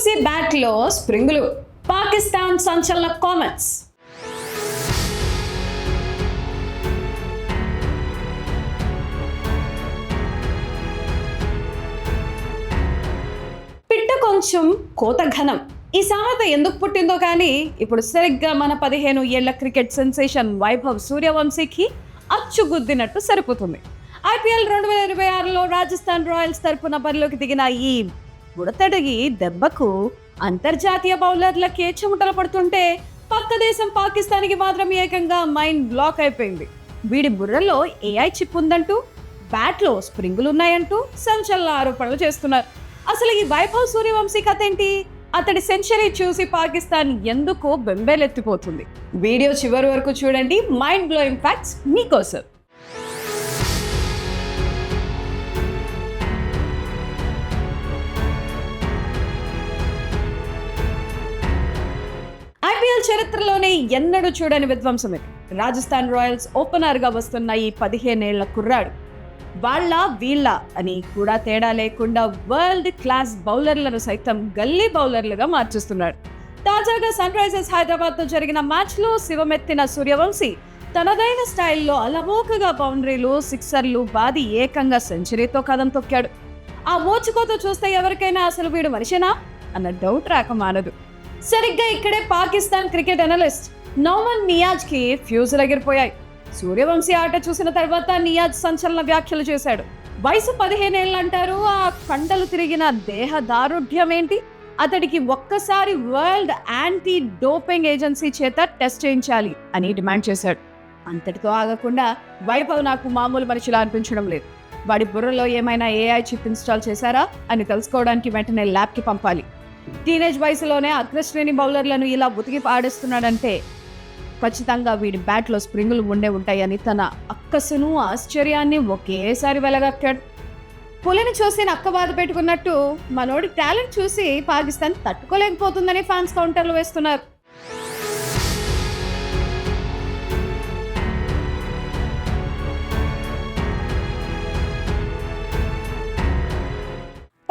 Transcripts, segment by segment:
సూర్యవంశీ బ్యాట్లో స్ప్రింగులు, పాకిస్తాన్ సంచలన కామెంట్స్. పిట్ట కొంచెం కోత ఘనం. ఈ సామెత ఎందుకు పుట్టిందో కానీ ఇప్పుడు సరిగ్గా మన 15 ఏళ్ల క్రికెట్ సెన్సేషన్ వైభవ్ సూర్యవంశీకి అచ్చుగుద్దినట్టు సరిపోతుంది. ఐపీఎల్ 2026లో రాజస్థాన్ రాయల్స్ తరపున బరిలోకి దిగిన ఈ బుడతడిగి దెబ్బకు అంతర్జాతీయ బౌలర్లకే చెమటలు పడుతుంటే పక్క దేశం పాకిస్తాన్కి మాత్రం ఏకంగా మైండ్ బ్లాక్ అయిపోయింది. వీడి బుర్రలో ఏఐ చిప్ ఉందంటూ, బ్యాట్లో స్ప్రింగులు ఉన్నాయంటూ సంచలన ఆరోపణలు చేస్తున్నారు. అసలు ఈ వైభవ్ సూర్యవంశీ కథ ఏంటి? అతడి సెంచరీ చూసి పాకిస్తాన్ ఎందుకు బెంబేలెత్తిపోతుంది? వీడియో చివరి వరకు చూడండి. మైండ్ బ్లోయింగ్ ఫ్యాక్ట్స్ మీకోసం. ఐపీఎల్ చరిత్రలోనే ఎన్నడూ చూడని విధ్వంసం ఇది. రాజస్థాన్ రాయల్స్ ఓపెనర్గా వస్తున్న ఈ 15 ఏళ్ల కుర్రాడు వీళ్ళ అని కూడా తేడా లేకుండా వరల్డ్ క్లాస్ బౌలర్లను సైతం గల్లీ బౌలర్లుగా మార్చేస్తున్నాడు. తాజాగా సన్ రైజర్స్ హైదరాబాద్తో జరిగిన మ్యాచ్లో శివమెత్తిన సూర్యవంశీ తనదైన స్టైల్లో అలవోకగా బౌండరీలు, సిక్సర్లు బాది ఏకంగా సెంచరీతో కదం తొక్కాడు. ఆ మోచుకోతో చూస్తే ఎవరికైనా అసలు వీడు మనిషేనా అన్న డౌట్ రాక మానదు. సరిగ్గా ఇక్కడే పాకిస్తాన్ క్రికెట్ అనలిస్ట్ నౌమన్ నియాజ్కి ఫ్యూజులు ఎగిరిపోయాయి. సూర్యవంశీ ఆట చూసిన తర్వాత నియాజ్ సంచలన వ్యాఖ్యలు చేశాడు. వయసు 15 ఏళ్ళు అంటారు, ఆ కండలు తిరిగిన దేహ దారుఢ్యం ఏంటి? అతడికి ఒక్కసారి వరల్డ్ యాంటీ డోపింగ్ ఏజెన్సీ చేత టెస్ట్ చేయించాలి అని డిమాండ్ చేశాడు. అంతటితో ఆగకుండా వైభవ్ నాకు మామూలు మనిషిలా అనిపించడం లేదు, వాడి బుర్రలో ఏమైనా ఏఐ చిప్ ఇన్స్టాల్ చేశారా అని తెలుసుకోవడానికి వెంటనే ల్యాబ్కి పంపాలి. టీనేజ్ వయసులోనే అగ్రశ్రేణి బౌలర్లను ఇలా ఉతికి ఆడేస్తున్నాడంటే ఖచ్చితంగా వీడి బ్యాట్లో స్ప్రింగులు ఉండే ఉంటాయని తన అక్కసును ఆశ్చర్యాన్ని ఒకేసారి వెలగక్కాడు. పులిని చూసి నక్క బాధ పెట్టుకున్నట్టు మనోడి టాలెంట్ చూసి పాకిస్తాన్ తట్టుకోలేకపోతుందని ఫ్యాన్స్ కౌంటర్లు వేస్తున్నారు.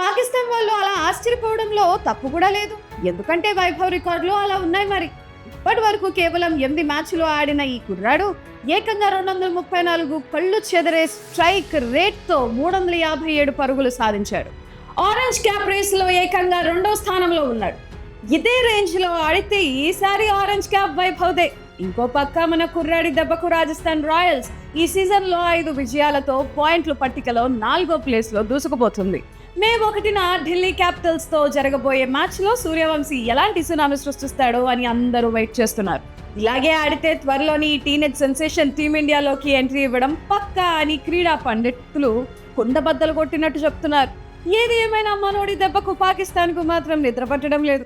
పాకిస్తాన్ వాళ్ళు అలా ఆశ్చర్యపోవడంలో తప్పు కూడా లేదు, ఎందుకంటే వైభవ్ రికార్డులు అలా ఉన్నాయి. మరి ఇప్పటి వరకు కేవలం 8 మ్యాచ్లు ఆడిన ఈ కుర్రాడు ఏకంగా 234 కళ్ళు చెదరే స్ట్రైక్ రేట్తో 357 పరుగులు సాధించాడు. ఆరెంజ్ క్యాప్ రేస్లో ఏకంగా 2వ స్థానంలో ఉన్నాడు. ఇదే రేంజ్లో ఆడితే ఈసారి ఆరెంజ్ క్యాప్ వైభవ్దే. ఇంకో పక్క మన కుర్రాడి దెబ్బకు రాజస్థాన్ రాయల్స్ ఈ సీజన్లో 5 విజయాలతో పాయింట్ల పట్టికలో 4వ ప్లేస్లో దూసుకుపోతుంది. మే 1న ఢిల్లీ క్యాపిటల్స్తో జరగబోయే మ్యాచ్లో సూర్యవంశీ ఎలాంటి సునామీ సృష్టిస్తాడో అని అందరూ వెయిట్ చేస్తున్నారు. ఇలాగే ఆడితే త్వరలోని ఈ టీనేజ్ సెన్సేషన్ టీమిండియాలోకి ఎంట్రీ ఇవ్వడం పక్కా అని క్రీడా పండితులు కుండబద్దలు కొట్టినట్టు చెప్తున్నారు. ఏది ఏమైనా మనోడి దెబ్బకు పాకిస్తాన్కు మాత్రం నిద్ర పట్టడం లేదు.